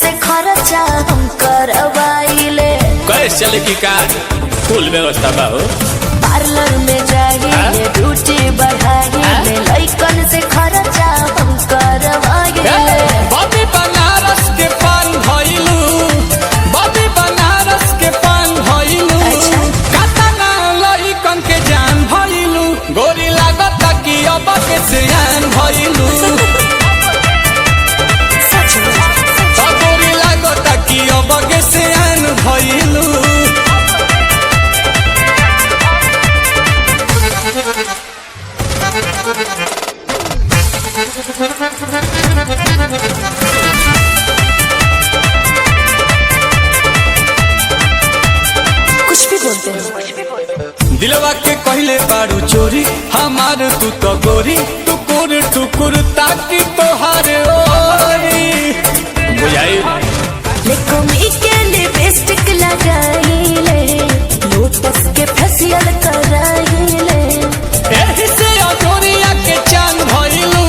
से खर्चा हम करवाइले। कैसे चले की कार फुल व्यवस्था बा हो। पार्लर में जाइए ब्यूटी बढ़ाइए लइकन से खर्चा हम करवाइले। बॉबी बनारस के पान भइलू, बॉबी बनारस के पान भइलू। कातना लइकन के जान भइलू, गोरी लागत कि अब के सियान भइलू। गोरी लागत कि अब के सियान भइलू। कुछ भी बोलते हैं। दिलवा के कहले बारू चोरी हमार तू तो गोरी, टुकुर टुकुर ताकि तोहार ओरी। बुझाई लेकोमी के लिपस्टिक लगाइले, लोटस के फेशियल कराइले। एही से अजोरिया के चांद भइलू,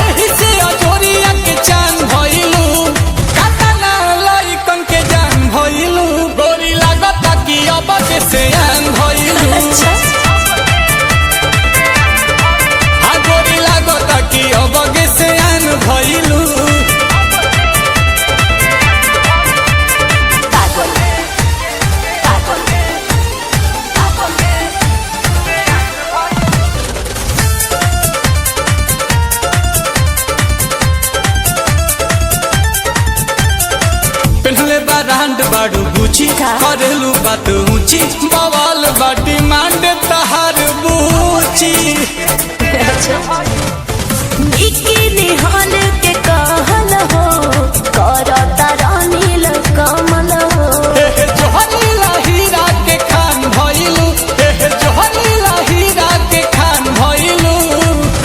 एही से अजोरिया के चांद भइलू। कातना लइकन के जान भइलू, गोरी लागत कि अब के सियान भइलू। हाँ गोरी लागत कि अब के सियान भइलू। पेन्हले बा रांड बाड़ू गुची, करेलू बात ऊंची, बवाल बा डिमांड तहार बूची। बिकिनी हॉल के कहल हो, करता रानील कमल हो। एहे जोहरीला हीरा के खान भइलू, एहे जोहरीला हीरा के खान भइलू।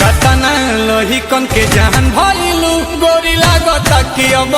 कतना लोहिकन के जान भइलू, गोरी लागत कि अब